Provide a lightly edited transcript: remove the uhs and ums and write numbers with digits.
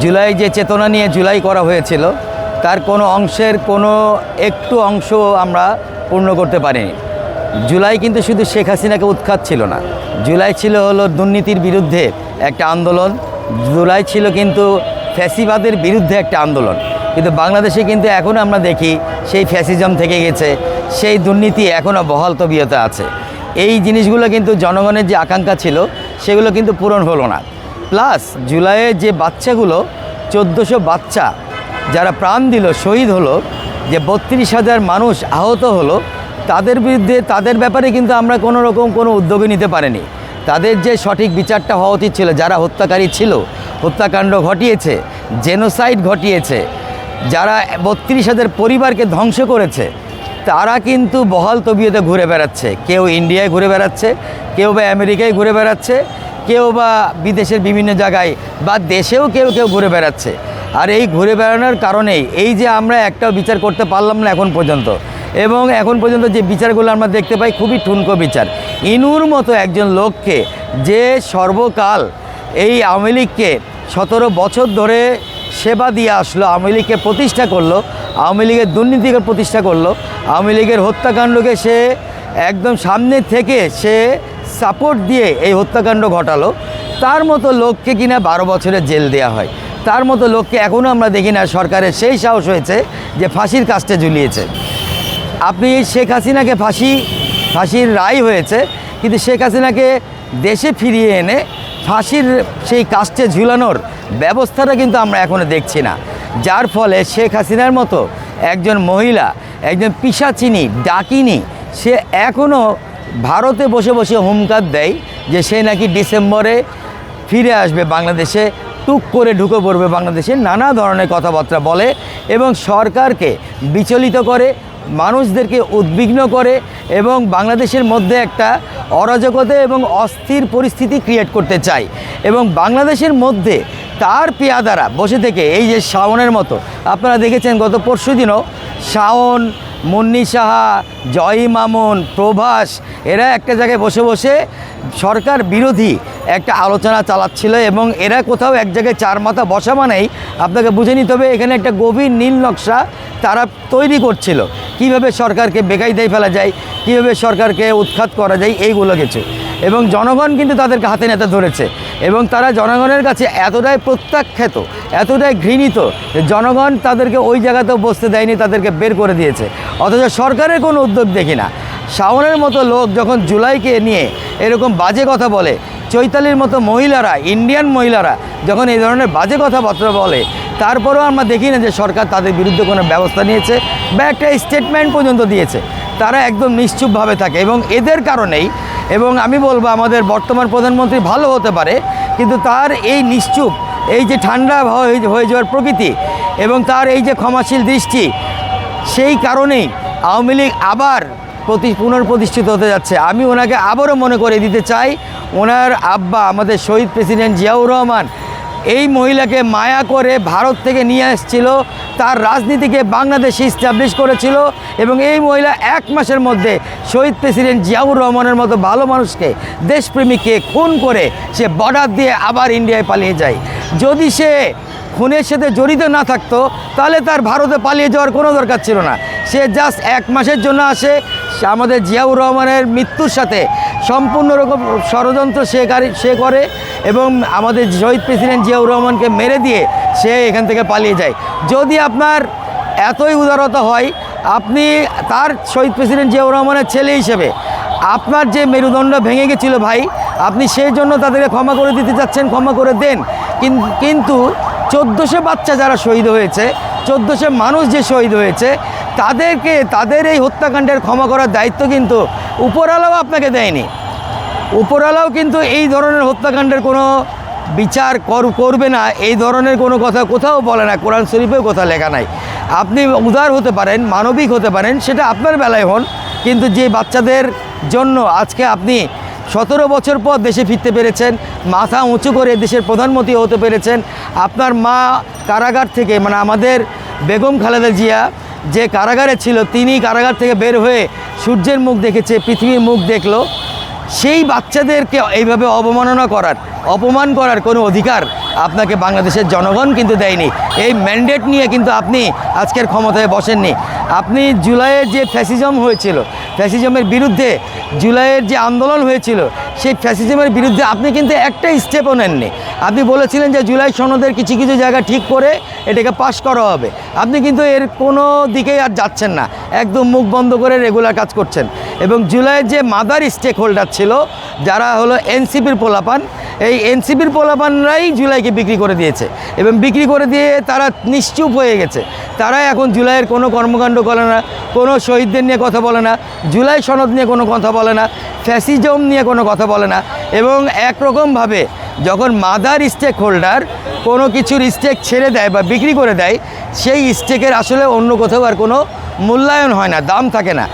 জুলাই যে চেতনা নিয়ে জুলাই করা হয়েছিল তার কোনো অংশের কোনো একটু অংশ আমরা পূর্ণ করতে পারিনি। জুলাই কিন্তু শুধু শেখ হাসিনাকে উৎখাত ছিল না, জুলাই ছিল হলো দুর্নীতির বিরুদ্ধে একটা আন্দোলন, জুলাই ছিল কিন্তু ফ্যাসিবাদের বিরুদ্ধে একটা আন্দোলন। কিন্তু বাংলাদেশে কিন্তু এখনও আমরা দেখি সেই ফ্যাসিজম থেকে গেছে, সেই দুর্নীতি এখনও বহাল তবিয়তে আছে। এই জিনিসগুলো কিন্তু জনগণের যে আকাঙ্ক্ষা ছিল সেগুলো কিন্তু পূরণ হলো না। প্লাস জুলাইয়ে যে বাচ্চাগুলো 1400 বাচ্চা যারা প্রাণ দিল, শহীদ হলো, যে 32,000 মানুষ আহত হলো, তাদের বিরুদ্ধে তাদের ব্যাপারে কিন্তু আমরা কোনো রকম কোনো উদ্যোগই নিতে পারিনি। তাদের যে সঠিক বিচারটা হওয়া উচিত ছিল, যারা হত্যাকারী ছিল, হত্যাকাণ্ড ঘটিয়েছে, জেনোসাইড ঘটিয়েছে, যারা 32,000 পরিবারকে ধ্বংস করেছে, তারা কিন্তু বহাল তবিয়তে ঘুরে বেড়াচ্ছে। কেউ ইন্ডিয়ায় ঘুরে বেড়াচ্ছে, কেউ বা আমেরিকায় ঘুরে বেড়াচ্ছে, কেউ বা বিদেশের বিভিন্ন জায়গায় বা দেশেও কেউ কেউ ঘুরে বেড়াচ্ছে। আর এই ঘুরে বেড়ানোর কারণেই এই যে আমরা একটাও বিচার করতে পারলাম না এখন পর্যন্ত, এবং এখন পর্যন্ত যে বিচারগুলো আমরা দেখতে পাই খুবই ঠুনকো বিচার। ইনুর মতো একজন লোককে যে সর্বকাল এই আওয়ামী লীগকে 17 বছর ধরে সেবা দিয়ে আসলো, আওয়ামী লীগকে প্রতিষ্ঠা করলো, আওয়ামী লীগের দুর্নীতিকে প্রতিষ্ঠা করলো, আওয়ামী লীগের হত্যাকাণ্ডকে সে একদম সামনে থেকে সে সাপোর্ট দিয়ে এই হত্যাকাণ্ড ঘটালো, তার মতো লোককে কিনা 12 বছরের জেল দেওয়া হয়। তার মতো লোককে এখনও আমরা দেখি না সরকারের সেই সাহস হয়েছে যে ফাঁসির কাস্টে ঝুলিয়েছে। আপনি শেখ হাসিনাকে ফাঁসির রায় হয়েছে, কিন্তু শেখ হাসিনাকে দেশে ফিরিয়ে এনে ফাঁসির সেই কাস্টে ঝুলানোর ব্যবস্থাটা কিন্তু আমরা এখনও দেখছি না। যার ফলে শেখ হাসিনার মতো একজন মহিলা, একজন পিশাচিনী, ডাকিনী, সে এখনও ভারতে বসে বসে হুমকার দেয় যে সে নাকি ডিসেম্বরে ফিরে আসবে বাংলাদেশে, টুক করে ঢুকে পড়বে বাংলাদেশে, নানা ধরনের কথাবার্তা বলে এবং সরকারকে বিচলিত করে, মানুষদেরকে উদ্বিগ্ন করে এবং বাংলাদেশের মধ্যে একটা অরাজকতা এবং অস্থির পরিস্থিতি ক্রিয়েট করতে চায়। এবং বাংলাদেশের মধ্যে তার পেয়াদারা বসে থেকে এই যে শাওনের মতো, আপনারা দেখেছেন গত পরশুদিনও শাওন, মুন্নি সাহা, জয়ী মামুন, প্রভাস, এরা একটা জায়গায় বসে বসে সরকার বিরোধী একটা আলোচনা চালাচ্ছিল এবং এরা কোথাও এক জায়গায় চার মাথা বসা মানেই আপনাকে বুঝে নিতে হবে এখানে একটা গভীর নীল নকশা তারা তৈরি করছিল, কিভাবে সরকারকে বেকায়দায় ফেলা যায়, কিভাবে সরকারকে উৎখাত করা যায়, এইগুলো কিছু। এবং জনগণ কিন্তু তাদেরকে হাতে নাতে ধরেছে এবং তারা জনগণের কাছে এতটাই প্রত্যাখ্যাত, এতটাই ঘৃণিত যে জনগণ তাদেরকে ওই জায়গাতেও বসতে দেয়নি, তাদেরকে বের করে দিয়েছে। অথচ সরকারের কোনো উদ্যোগ দেখি না। শাওনের মতো লোক যখন জুলাইকে নিয়ে এরকম বাজে কথা বলে, চৈতালির মতো মহিলারা, ইন্ডিয়ান মহিলারা যখন এই ধরনের বাজে কথাবার্তা বলে, তারপরেও আমরা দেখি না যে সরকার তাদের বিরুদ্ধে কোনো ব্যবস্থা নিয়েছে বা একটা স্টেটমেন্ট পর্যন্ত দিয়েছে। তারা একদম নিশ্চুপভাবে থাকে এবং এদের কারণেই, এবং আমি বলবো আমাদের বর্তমান প্রধানমন্ত্রী ভালো হতে পারে, কিন্তু তার এই নিশ্চুপ, এই যে ঠান্ডা হয়ে যাওয়ার প্রকৃতি এবং তার এই যে ক্ষমাশীল দৃষ্টি, সেই কারণেই আওয়ামী লীগ আবার পুনঃপ্রতিষ্ঠিত হতে যাচ্ছে। আমি ওনাকে আবারও মনে করে দিতে চাই, ওনার আব্বা আমাদের শহীদ প্রেসিডেন্ট জিয়াউর রহমান এই মহিলাকে মায়া করে ভারত থেকে নিয়ে এসেছিল, তার রাজনীতিকে বাংলাদেশে ইস্টাবলিশ করেছিল এবং এই মহিলা 1 মাসের মধ্যে শহীদ প্রেসিডেন্ট জিয়াউর রহমানের মতো ভালো মানুষকে, দেশপ্রেমিককে খুন করে সে বর্ডার দিয়ে আবার ইন্ডিয়ায় পালিয়ে যায়। যদি সে খুনের সাথে জড়িত না থাকতো তাহলে তার ভারতে পালিয়ে যাওয়ার কোনো দরকার ছিল না। সে জাস্ট 1 মাসের জন্য আসে, আমাদের জিয়াউর রহমানের মৃত্যুর সাথে সম্পূর্ণ রকম ষড়যন্ত্র সে করে এবং আমাদের শহীদ প্রেসিডেন্ট জিয়াউর রহমানকে মেরে দিয়ে সে এখান থেকে পালিয়ে যায়। যদি আপনার এতই উদারতা হয়, আপনি তার শহীদ প্রেসিডেন্ট জিয়াউর রহমানের ছেলে হিসেবে আপনার যে মেরুদণ্ড ভেঙে গেছিল ভাই, আপনি সেই জন্য তাদেরকে ক্ষমা করে দিতে চাচ্ছেন, ক্ষমা করে দেন। কিন্তু 1400 বাচ্চা যারা শহীদ হয়েছে, 1400 মানুষ যে শহীদ হয়েছে, তাদের এই হত্যাকাণ্ডের ক্ষমা করার দায়িত্ব কিন্তু উপরওয়ালাও আপনাকে দেয়নি। উপরওয়ালাও কিন্তু এই ধরনের হত্যাকাণ্ডের কোনো বিচার করবে না, এই ধরনের কোনো কথা কোথাও বলে না, কোরআন শরীফেও কথা লেখা নাই। আপনি উদার হতে পারেন, মানবিক হতে পারেন, সেটা আপনার বেলায় হন, কিন্তু যে বাচ্চাদের জন্য আজকে আপনি 17 বছর পর দেশে ফিরতে পেরেছেন, মাথা উঁচু করে দেশের প্রধানমন্ত্রী হতে পেরেছেন, আপনার মা কারাগার থেকে, মানে আমাদের বেগম খালেদা জিয়া যে কারাগারে ছিল, তিনি কারাগার থেকে বের হয়ে সূর্যের মুখ দেখেছে, পৃথিবীর মুখ দেখলো। সেই বাচ্চাদেরকে এইভাবে অপমান করার কোনো অধিকার আপনাকে বাংলাদেশের জনগণ কিন্তু দেয়নি। এই ম্যান্ডেট নিয়ে কিন্তু আপনি আজকের ক্ষমতায় বসেননি। আপনি জুলাইয়ের যে ফ্যাসিজম হয়েছিল, ফ্যাসিজমের বিরুদ্ধে জুলাইয়ের যে আন্দোলন হয়েছিল, সেই ফ্যাসিজমের বিরুদ্ধে আপনি কিন্তু একটা স্টেপও নেননি। আপনি বলেছিলেন যে জুলাই সনদের কিছু কিছু জায়গা ঠিক করে এটাকে পাশ করা হবে। আপনি কিন্তু এর কোনো দিকেই আর যাচ্ছেন না, একদম মুখ বন্ধ করে রেগুলার কাজ করছেন। এবং জুলাইয়ের যে মাদার স্টেক হোল্ডার ছিল, যারা হলো এনসিপির পোলাপান, এই এনসিপির পোলাপানরাই জুলাইকে বিক্রি করে দিয়েছে এবং বিক্রি করে দিয়ে তারা নিশ্চুপ হয়ে গেছে। তারা এখন জুলাইয়ের কোনো কর্মকাণ্ড করে না, কোনো শহীদদের নিয়ে কথা বলে না, জুলাই সনদ নিয়ে কোনো কথা বলে না, ফ্যাসিজম নিয়ে কোনো কথা বলে না। এবং একরকমভাবে যখন মাদার স্টেক হোল্ডার কোনো কিছুর স্টেক ছেড়ে দেয় বা বিক্রি করে দেয়, সেই স্টেকের আসলে অন্য কোথাও আর কোনো মূল্যায়ন হয় না, দাম থাকে না।